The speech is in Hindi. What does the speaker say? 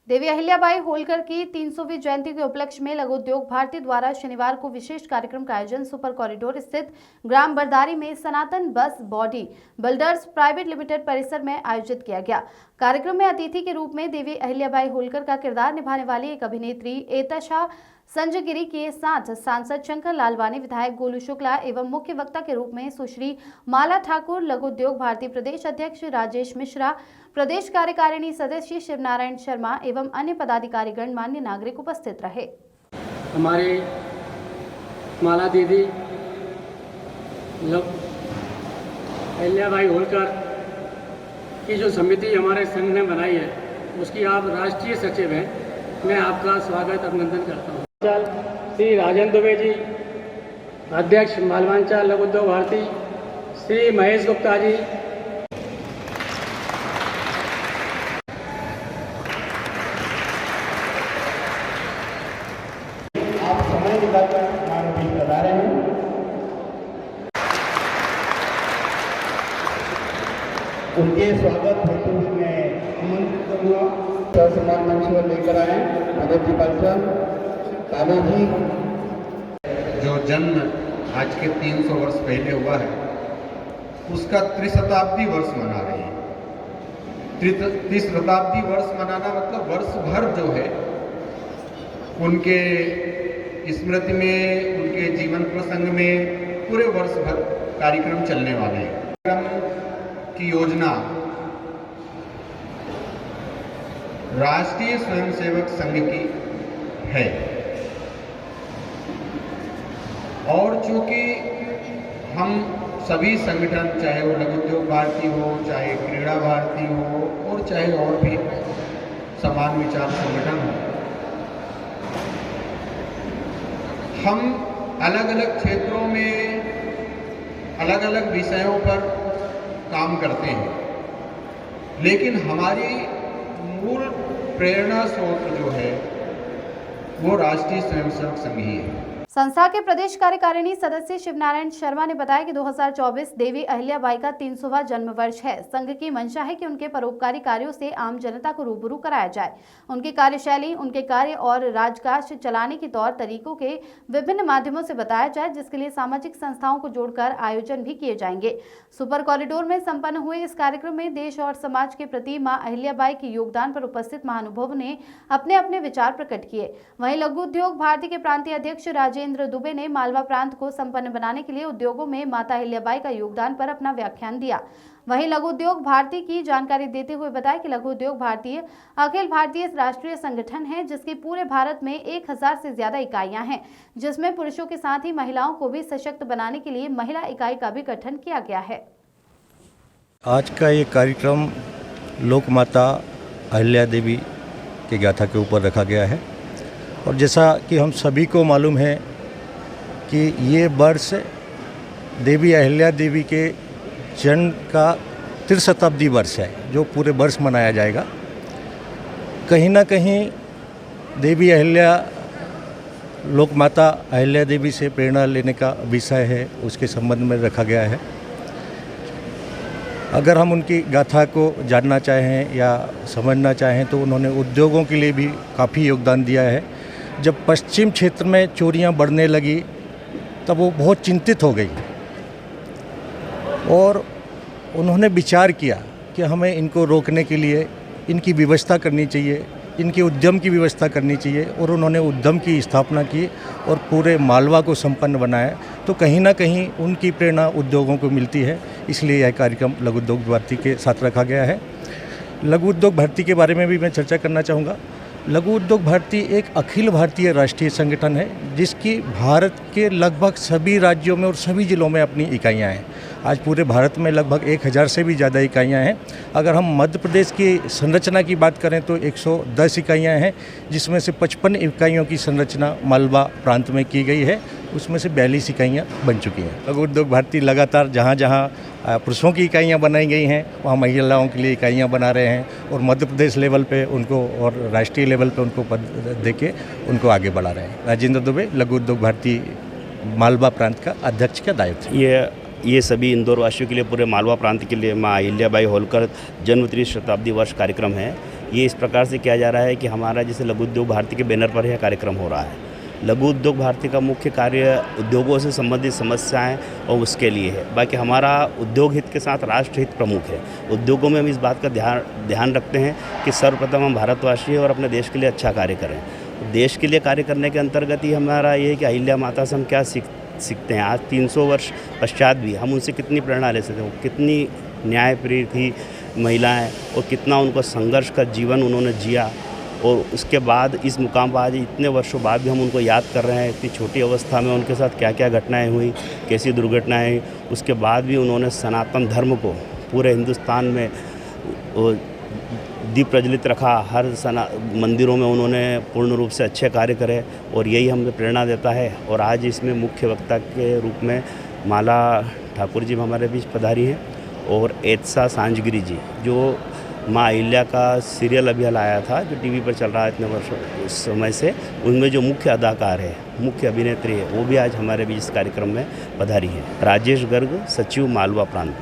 देवी अहिल्याबाई होलकर की 300वीं जयंती के उपलक्ष्य में लघु उद्योग भारती द्वारा शनिवार को विशेष कार्यक्रम का आयोजन सुपर कॉरिडोर स्थित ग्राम बरदारी में सनातन बस बॉडी बिल्डर्स प्राइवेट लिमिटेड परिसर में आयोजित किया गया। कार्यक्रम में अतिथि के रूप में देवी अहिल्याबाई होलकर का किरदार निभाने वाली एक अभिनेत्री एतशा संजगिरी के साथ सांसद शंकर लालवानी, विधायक गोलू शुक्ला एवं मुख्य वक्ता के रूप में सुश्री माला ठाकुर, लघु उद्योग भारती प्रदेश अध्यक्ष राजेश मिश्रा, प्रदेश कार्यकारिणी सदस्य शिवनारायण शर्मा एवं अन्य पदाधिकारी गणमान्य नागरिक उपस्थित रहे। हमारे माला दीदी अहिल्याबाई होलकर की जो समिति हमारे संघ ने बनाई है उसकी आप राष्ट्रीय सचिव हैं। मैं आपका स्वागत अभिनंदन करता हूँ। श्री राजेंद्र दुबे जी, अध्यक्ष मालवांचल लघु उद्योग भारती, श्री महेश गुप्ता जी, आप समय निकालकर मानवीय बता रहे हैं। उनके स्वागत हेतु मैं आमंत्रित करूँगा। सम्मान मंच पर लेकर आए मदद जी पर्सन कालू जी। जो जन्म आज के 300 वर्ष पहले हुआ है उसका त्रिशताब्दी वर्ष मना रही है। त्रिशताब्दी वर्ष मनाना मतलब वर्ष भर जो है उनके स्मृति में, उनके जीवन प्रसंग में पूरे वर्ष भर कार्यक्रम चलने वाले हैं। कार्यक्रम की योजना राष्ट्रीय स्वयंसेवक संघ की है और चूंकि हम सभी संगठन, चाहे वो लघु उद्योग भारती हो, चाहे क्रीड़ा भारती हो और चाहे और भी समान विचार संगठन हो, हम अलग अलग क्षेत्रों में अलग अलग विषयों पर काम करते हैं, लेकिन हमारी मूल प्रेरणा स्रोत जो है वो राष्ट्रीय स्वयंसेवक संघ ही है। संस्था के प्रदेश कार्यकारिणी सदस्य शिवनारायण शर्मा ने बताया कि 2024 देवी अहिल्याबाई का 300वां जन्म वर्ष है। संघ की मंशा है कि उनके परोपकारी कार्यों से आम जनता को रूबरू कराया जाए। उनकी कार्यशैली, उनके कार्य और राजकाज चलाने के तौर तरीकों के विभिन्न माध्यमों से बताया जाए, जिसके लिए सामाजिक संस्थाओं को जोड़कर आयोजन भी किए जाएंगे। सुपर कॉरिडोर में संपन्न हुए इस कार्यक्रम में देश और समाज के प्रति मां अहिल्याबाई के योगदान पर उपस्थित महानुभावों ने अपने अपने विचार प्रकट किए। वहीं लघु उद्योग भारती के प्रांतीय अध्यक्ष राजेंद्र दुबे ने मालवा प्रांत को संपन्न बनाने के लिए उद्योगों में माता अहिल्याबाई का योगदान पर अपना व्याख्यान दिया। वहीं लघु उद्योग भारती की जानकारी देते हुए बताया कि लघु उद्योग भारतीय अखिल भारतीय राष्ट्रीय संगठन है, जिसकी पूरे भारत में 1000 से ज्यादा इकाइयां हैं, जिसमें पुरुषों के साथ ही महिलाओं को भी सशक्त बनाने के लिए महिला इकाई का भी गठन किया गया है। आज का ये कार्यक्रम लोक माता अहिल्या देवी की गाथा के ऊपर रखा गया है और जैसा कि हम सभी को मालूम है कि ये वर्ष देवी अहिल्या देवी के जन्म का त्रिशताब्दी वर्ष है, जो पूरे वर्ष मनाया जाएगा। कहीं ना कहीं देवी अहिल्या, लोक माता अहिल्या देवी से प्रेरणा लेने का विषय है, उसके संबंध में रखा गया है। अगर हम उनकी गाथा को जानना चाहें या समझना चाहें तो उन्होंने उद्योगों के लिए भी काफ़ी योगदान दिया है। जब पश्चिम क्षेत्र में चोरियां बढ़ने लगी तब वो बहुत चिंतित हो गई और उन्होंने विचार किया कि हमें इनको रोकने के लिए इनकी व्यवस्था करनी चाहिए, इनके उद्यम की व्यवस्था करनी चाहिए और उन्होंने उद्यम की स्थापना की और पूरे मालवा को संपन्न बनाया। तो कहीं ना कहीं उनकी प्रेरणा उद्योगों को मिलती है, इसलिए यह कार्यक्रम लघु उद्योग भारती के साथ रखा गया है। लघु उद्योग भारती के बारे में भी मैं चर्चा करना चाहूँगा। लघु उद्योग भारती एक अखिल भारतीय राष्ट्रीय संगठन है, जिसकी भारत के लगभग सभी राज्यों में और सभी जिलों में अपनी इकाइयाँ हैं। आज पूरे भारत में लगभग 1000 से भी ज़्यादा इकाइयाँ हैं। अगर हम मध्य प्रदेश की संरचना की बात करें तो 110 इकाइयाँ हैं, जिसमें से 55 इकाइयों की संरचना मालवा प्रांत में की गई है, उसमें से 42 इकाइयाँ बन चुकी हैं। लघु उद्योग भारती लगातार जहाँ जहाँ पुरुषों की इकाइयाँ बनाई गई हैं वहाँ महिलाओं के लिए इकाइयाँ बना रहे हैं और मध्य प्रदेश लेवल पे उनको और राष्ट्रीय लेवल पे उनको पद देके उनको आगे बढ़ा रहे हैं। राजेंद्र दुबे, लघु उद्योग भारती मालवा प्रांत का अध्यक्ष का दायित्व। ये सभी इंदौर वासियों के लिए, पूरे मालवा प्रांत के लिए माँ अहिल्याबाई होलकर जन्म 30 शताब्दी वर्ष कार्यक्रम है। ये इस प्रकार से किया जा रहा है कि हमारा जैसे लघु उद्योग भारती के बैनर पर यह कार्यक्रम हो रहा है। लघु उद्योग भारती का मुख्य कार्य उद्योगों से संबंधित समस्याएं और उसके लिए है। बाकी हमारा उद्योग हित के साथ राष्ट्र हित प्रमुख है। उद्योगों में हम इस बात का ध्यान रखते हैं कि सर्वप्रथम हम भारतवासी हैं और अपने देश के लिए अच्छा कार्य करें। देश के लिए कार्य करने के अंतर्गत ही हमारा ये है कि अहिल्या माता से हम क्या सीखते हैं। आज 300 वर्ष पश्चात भी हम उनसे कितनी प्रेरणा ले सकते हैं। कितनी न्यायप्रिय थी महिलाएं और कितना उनको संघर्ष का जीवन उन्होंने जिया, और उसके बाद इस मुकाम पर आज इतने वर्षों बाद भी हम उनको याद कर रहे हैं। इतनी छोटी अवस्था में उनके साथ क्या क्या घटनाएं हुई, कैसी दुर्घटनाएं हुई, उसके बाद भी उन्होंने सनातन धर्म को पूरे हिंदुस्तान में दीप प्रज्वलित रखा। हर मंदिरों में उन्होंने पूर्ण रूप से अच्छे कार्य करे और यही हमें प्रेरणा देता है। और आज इसमें मुख्य वक्ता के रूप में माला ठाकुर जी हमारे बीच पधारी हैं और एत्सा सांझगिरी जी, जो माँ अहिल्या का सीरियल अभी हाल आया था जो टीवी पर चल रहा है इतने वर्षों उस समय से, उनमें जो मुख्य अदाकार है, मुख्य अभिनेत्री है, वो भी आज हमारे बीच इस कार्यक्रम में पधारी है। राजेश गर्ग, सचिव, मालवा प्रांत।